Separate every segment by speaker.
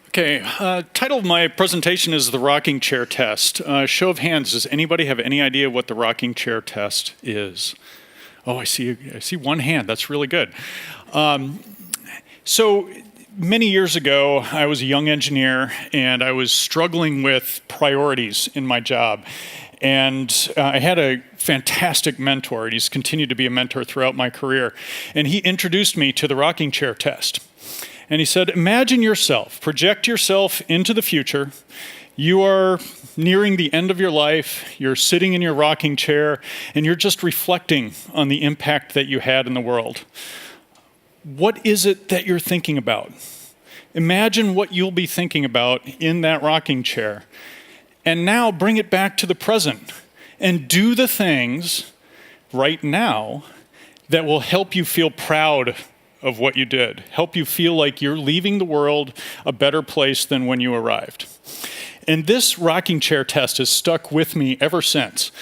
Speaker 1: Okay, title of my presentation is the rocking chair test. Show of hands, does anybody have any idea what the rocking chair test is? Oh, I see one hand, that's really good. So many years ago, I was a young engineer and I was struggling with priorities in my job. And I had a fantastic mentor, and he's continued to be a mentor throughout my career. And he introduced me to the rocking chair test. And he said, imagine yourself, project yourself into the future. You are nearing the end of your life, you're sitting in your rocking chair, and you're just reflecting on the impact that you had in the world. What is it that you're thinking about? Imagine what you'll be thinking about in that rocking chair. And now bring it back to the present and do the things right now that will help you feel proud of what you did, help you feel like you're leaving the world a better place than when you arrived. And this rocking chair test has stuck with me ever since.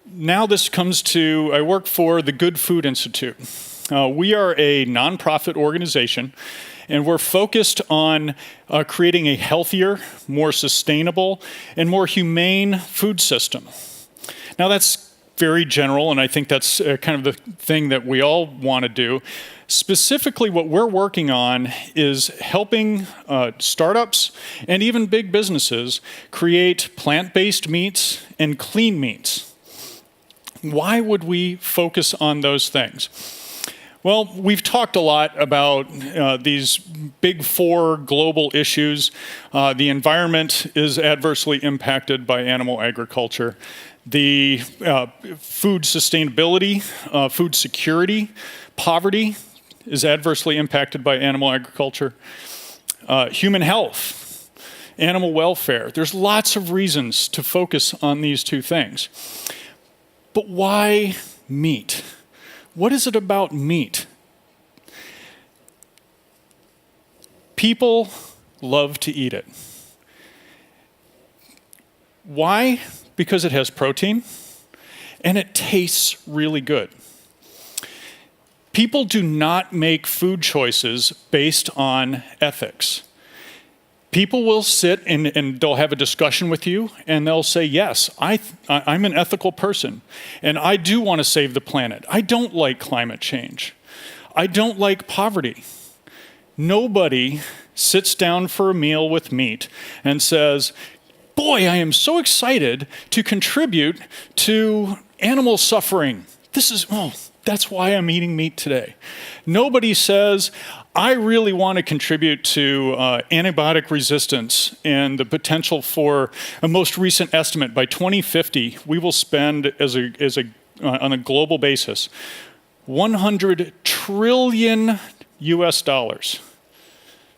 Speaker 1: Now this comes to, I work for the Good Food Institute. We are a nonprofit organization, and we're focused on creating a healthier, more sustainable, and more humane food system. Now that's very general, and I think that's kind of the thing that we all want to do. Specifically, what we're working on is helping startups and even big businesses create plant-based meats and clean meats. Why would we focus on those things? Well, we've talked a lot about these big four global issues. The environment is adversely impacted by animal agriculture. The food sustainability, food security, poverty is adversely impacted by animal agriculture. Human health, animal welfare. There's lots of reasons to focus on these two things. But why meat? What is it about meat? People love to eat it. Why? Because it has protein and it tastes really good. People do not make food choices based on ethics. People will sit and they'll have a discussion with you and they'll say, yes, I'm an ethical person and I do want to save the planet. I don't like climate change. I don't like poverty. Nobody sits down for a meal with meat and says, boy, I am so excited to contribute to animal suffering. That's why I'm eating meat today. Nobody says, I really want to contribute to antibiotic resistance and the potential for a most recent estimate. By 2050, we will spend, on a global basis, 100 trillion US dollars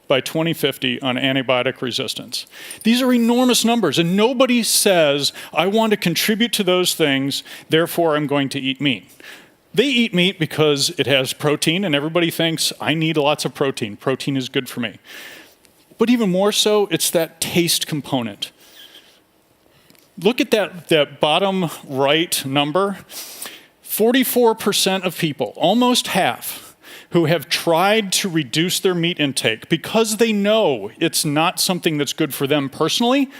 Speaker 1: by 2050 on antibiotic resistance. These are enormous numbers, and nobody says, I want to contribute to those things, therefore I'm going to eat meat. They eat meat because it has protein, and everybody thinks, I need lots of protein. Protein is good for me. But even more so, it's that taste component. Look at that bottom right number. 44% of people, almost half, who have tried to reduce their meat intake because they know it's not something that's good for them personally,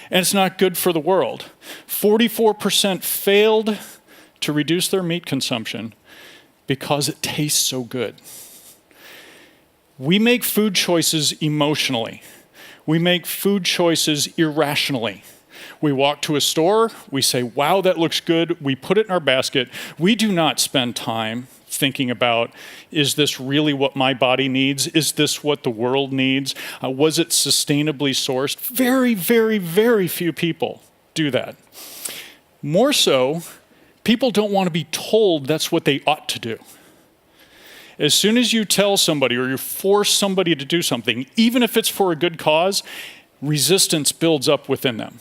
Speaker 1: and it's not good for the world. 44% failed to reduce their meat consumption because it tastes so good. We make food choices emotionally. We make food choices irrationally. We walk to a store, we say, wow, that looks good. We put it in our basket. We do not spend time thinking about, is this really what my body needs? Is this what the world needs? Was it sustainably sourced? Very, very, very few people do that. More so, people don't want to be told that's what they ought to do. As soon as you tell somebody or you force somebody to do something, even if it's for a good cause, resistance builds up within them.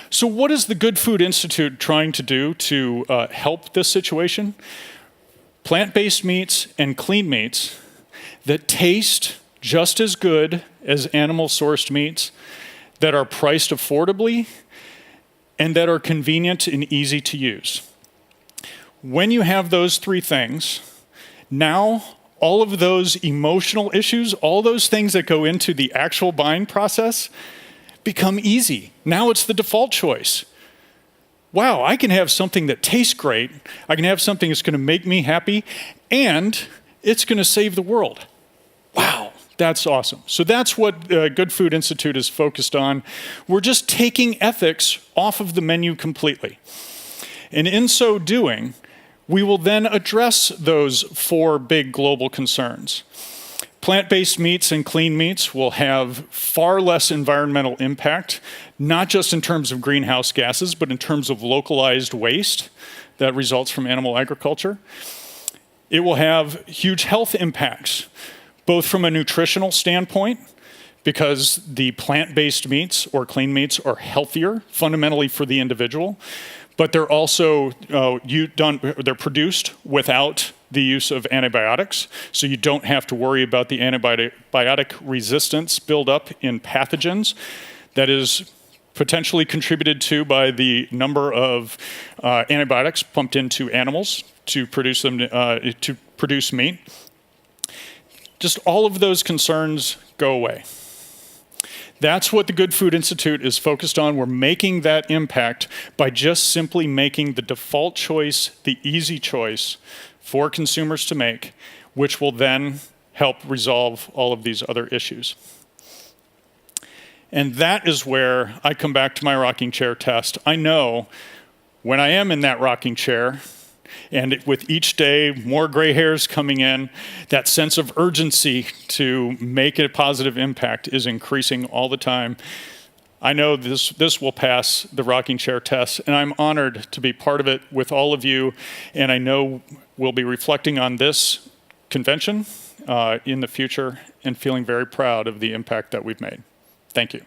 Speaker 1: So what is the Good Food Institute trying to do to help this situation? Plant-based meats and clean meats that taste just as good as animal-sourced meats, that are priced affordably, and that are convenient and easy to use. When you have those three things, Now, all of those emotional issues, all those things that go into the actual buying process become easy. Now it's the default choice. Wow, I can have something that tastes great. I can have something that's going to make me happy, and it's going to save the world. Wow, that's awesome. So that's what Good Food Institute is focused on. We're just taking ethics off of the menu completely. And in so doing, we will then address those 4 big global concerns. Plant-based meats and clean meats will have far less environmental impact, not just in terms of greenhouse gases, but in terms of localized waste that results from animal agriculture. It will have huge health impacts, both from a nutritional standpoint, because the plant-based meats or clean meats are healthier fundamentally for the individual, but they're also they're produced without the use of antibiotics, so you don't have to worry about the antibiotic resistance buildup in pathogens that is potentially contributed to by the number of antibiotics pumped into animals to produce them to produce meat. Just all of those concerns go away. That's what the Good Food Institute is focused on. We're making that impact by just simply making the default choice, the easy choice for consumers to make, which will then help resolve all of these other issues. And that is where I come back to my rocking chair test. I know when I am in that rocking chair, and with each day, more gray hairs coming in, that sense of urgency to make a positive impact is increasing all the time. I know this will pass the rocking chair test, and I'm honored to be part of it with all of you, and I know we'll be reflecting on this convention in the future and feeling very proud of the impact that we've made. Thank you.